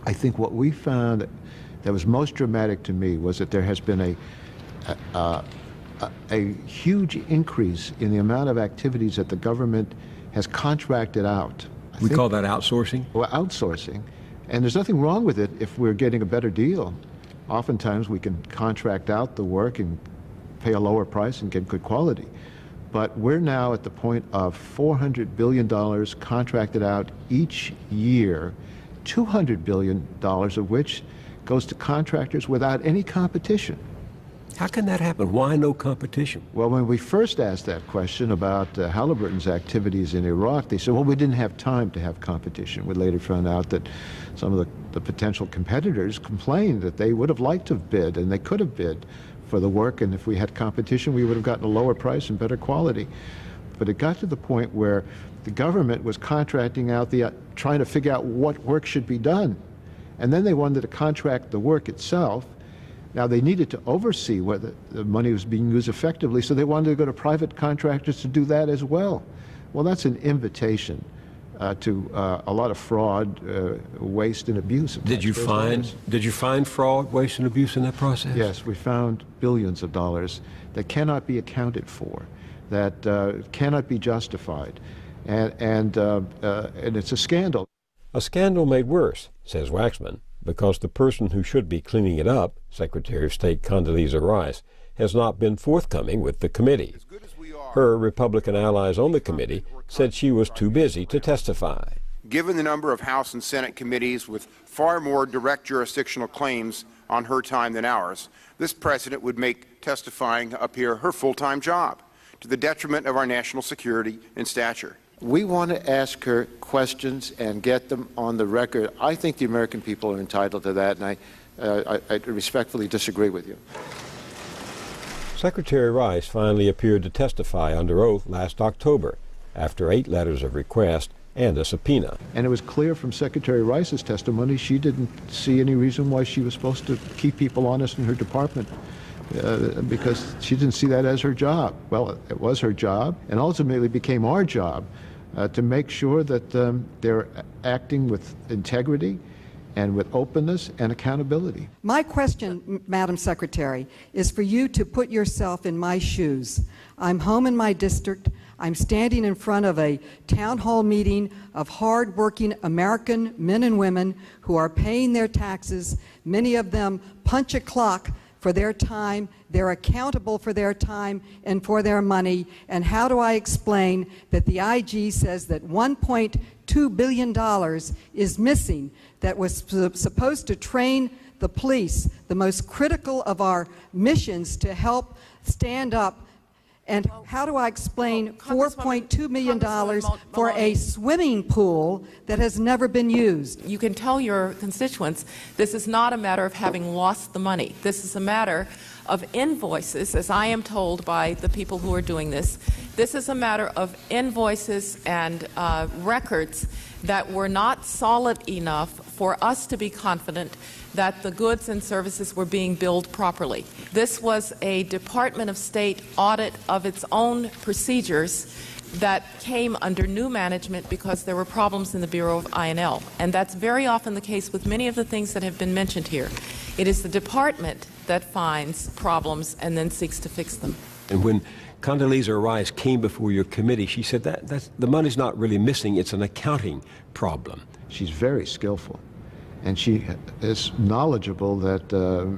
I think what we found that was most dramatic to me was that there has been a huge increase in the amount of activities that the government has contracted out. We call that outsourcing? Well, outsourcing. And there's nothing wrong with it if we're getting a better deal. Oftentimes we can contract out the work and pay a lower price and get good quality. But we're now at the point of $400 billion contracted out each year, $200 billion of which goes to contractors without any competition. How can that happen? Why no competition? Well, when we first asked that question about Halliburton's activities in Iraq, they said, well, we didn't have time to have competition. We later found out that some of the potential competitors complained that they would have liked to have bid, and they could have bid for the work, and if we had competition, we would have gotten a lower price and better quality. But it got to the point where the government was contracting out trying to figure out what work should be done. And then they wanted to contract the work itself. Now, they needed to oversee whether the money was being used effectively, so they wanted to go to private contractors to do that as well. Well, that's an invitation to a lot of fraud, waste, and abuse. Did you find fraud, waste, and abuse in that process? Yes, we found billions of dollars that cannot be accounted for, that cannot be justified, and it's a scandal. A scandal made worse, says Waxman, because the person who should be cleaning it up, Secretary of State Condoleezza Rice, has not been forthcoming with the committee. Her Republican allies on the committee said she was too busy to testify. Given the number of House and Senate committees with far more direct jurisdictional claims on her time than ours, this precedent would make testifying up here her full-time job, to the detriment of our national security and stature. We want to ask her questions and get them on the record. I think the American people are entitled to that, and I respectfully disagree with you. Secretary Rice finally appeared to testify under oath last October, after 8 letters of request and a subpoena. And it was clear from Secretary Rice's testimony she didn't see any reason why she was supposed to keep people honest in her department, because she didn't see that as her job. Well, it was her job, and ultimately became our job to make sure that they're acting with integrity and with openness and accountability. My question, Madam Secretary, is for you to put yourself in my shoes. I'm home in my district. I'm standing in front of a town hall meeting of hard-working American men and women who are paying their taxes. Many of them punch a clock for their time. They're accountable for their time and for their money. And how do I explain that the IG says that $1.2 billion is missing that was supposed to train the police, the most critical of our missions to help stand up? And how do I explain $4.2 million for a swimming pool that has never been used? You can tell your constituents this is not a matter of having lost the money. This is a matter of invoices, as I am told by the people who are doing this. This is a matter of invoices and records that were not solid enough for us to be confident that the goods and services were being billed properly. This was a Department of State audit of its own procedures that came under new management because there were problems in the Bureau of I&L. And that's very often the case with many of the things that have been mentioned here. It is the department that finds problems and then seeks to fix them. And when Condoleezza Rice came before your committee, she said that the money's not really missing, it's an accounting problem. She's very skillful, and she is knowledgeable that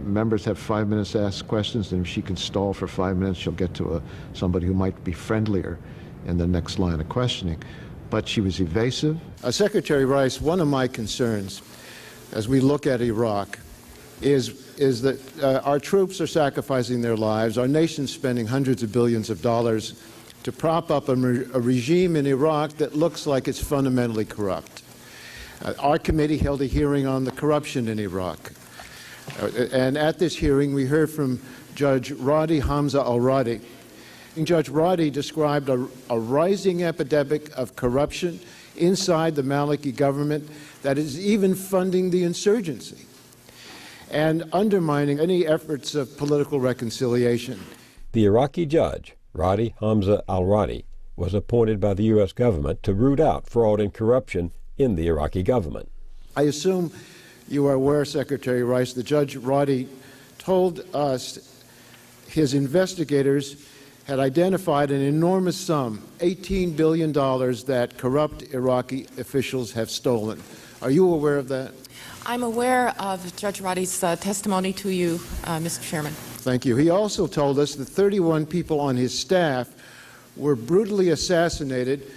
members have 5 minutes to ask questions, and if she can stall for 5 minutes, she'll get to somebody who might be friendlier in the next line of questioning. But she was evasive. Secretary Rice, one of my concerns as we look at Iraq is that our troops are sacrificing their lives, our nation's spending hundreds of billions of dollars to prop up a regime in Iraq that looks like it's fundamentally corrupt. Our committee held a hearing on the corruption in Iraq. And at this hearing, we heard from Judge Radi Hamza al-Radi. Judge Radi described a rising epidemic of corruption inside the Maliki government that is even funding the insurgency and undermining any efforts of political reconciliation. The Iraqi judge, Radi Hamza al-Radi, was appointed by the U.S. government to root out fraud and corruption in the Iraqi government. I assume You are aware, Secretary Rice, that Judge Roddy told us his investigators had identified an enormous sum, $18 billion, that corrupt Iraqi officials have stolen. Are you aware of that? I'm aware of Judge Roddy's testimony to you, Mr. Chairman. Thank you. He also told us that 31 people on his staff were brutally assassinated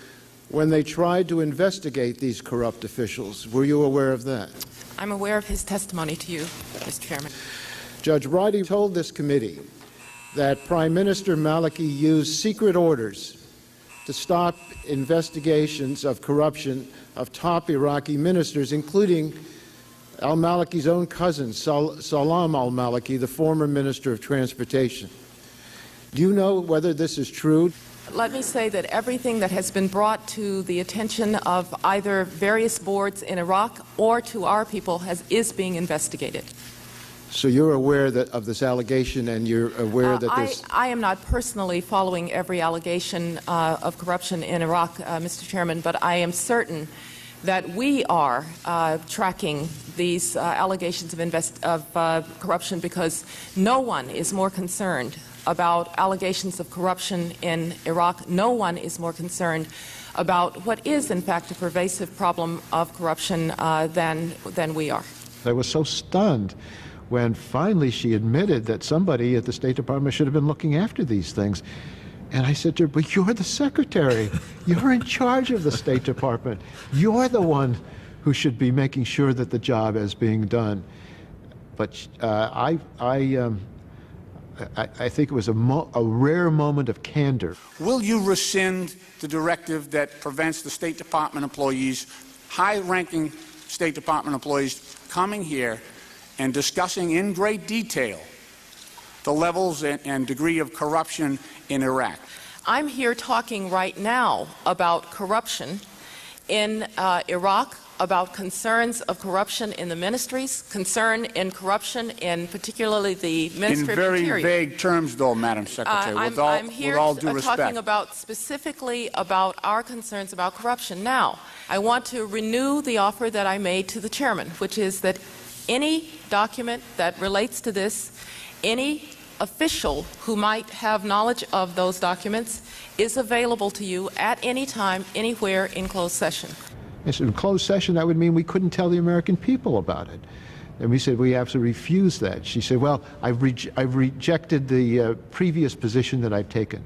when they tried to investigate these corrupt officials. Were you aware of that? I'm aware of his testimony to you, Mr. Chairman. Judge Roddy told this committee that Prime Minister Maliki used secret orders to stop investigations of corruption of top Iraqi ministers, including al-Maliki's own cousin, Salam al-Maliki, the former Minister of Transportation. Do you know whether this is true? Let me say that everything that has been brought to the attention of either various boards in Iraq or to our people is being investigated. So you're aware of this allegation, and you're aware that there's... I am not personally following every allegation of corruption in Iraq, Mr. Chairman, but I am certain that we are tracking these allegations of corruption, because no one is more concerned about allegations of corruption in Iraq. No one is more concerned about what is, in fact, a pervasive problem of corruption than we are. I was so stunned when finally she admitted that somebody at the State Department should have been looking after these things. And I said to her, but you're the secretary. You're in charge of the State Department. You're the one who should be making sure that the job is being done. But I think it was a rare moment of candor. Will you rescind the directive that prevents the State Department employees, high-ranking State Department employees, coming here and discussing in great detail the levels and degree of corruption in Iraq? I'm here talking right now about corruption in Iraq, about concerns of corruption in the ministries, concern in corruption in particularly the Ministry of Interior. In very vague terms, though, Madam Secretary, I'm here with all due respect. talking about specifically about our concerns about corruption. Now, I want to renew the offer that I made to the chairman, which is that any document that relates to this, any official who might have knowledge of those documents, is available to you at any time, anywhere in closed session. Yes, in closed session, that would mean we couldn't tell the American people about it. And we said, we have to refuse that. She said, well, I've rejected the previous position that I've taken.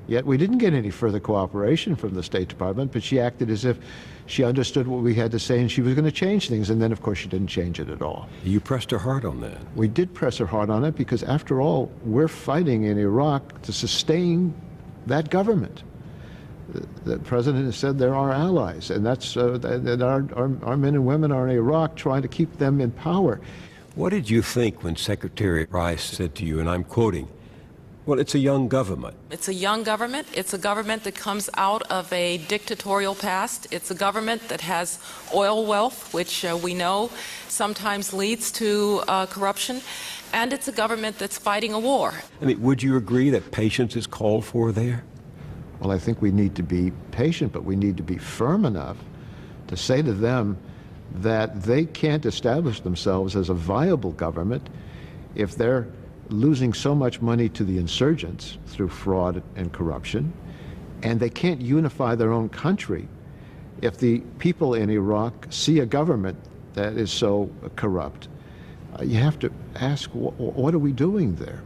Yet we didn't get any further cooperation from the State Department, but she acted as if she understood what we had to say and she was going to change things. And then, of course, she didn't change it at all. You pressed her hard on that. We did press her hard on it because, after all, we're fighting in Iraq to sustain that government. The president has said they're our allies, and that's that our men and women are in Iraq trying to keep them in power. What did you think when Secretary Rice said to you, and I'm quoting, well, it's a young government? It's a young government. It's a government that comes out of a dictatorial past. It's a government that has oil wealth, which we know sometimes leads to corruption. And it's a government that's fighting a war. I mean, would you agree that patience is called for there? Well, I think we need to be patient, but we need to be firm enough to say to them that they can't establish themselves as a viable government if they're losing so much money to the insurgents through fraud and corruption, and they can't unify their own country if the people in Iraq see a government that is so corrupt. You have to ask, what are we doing there?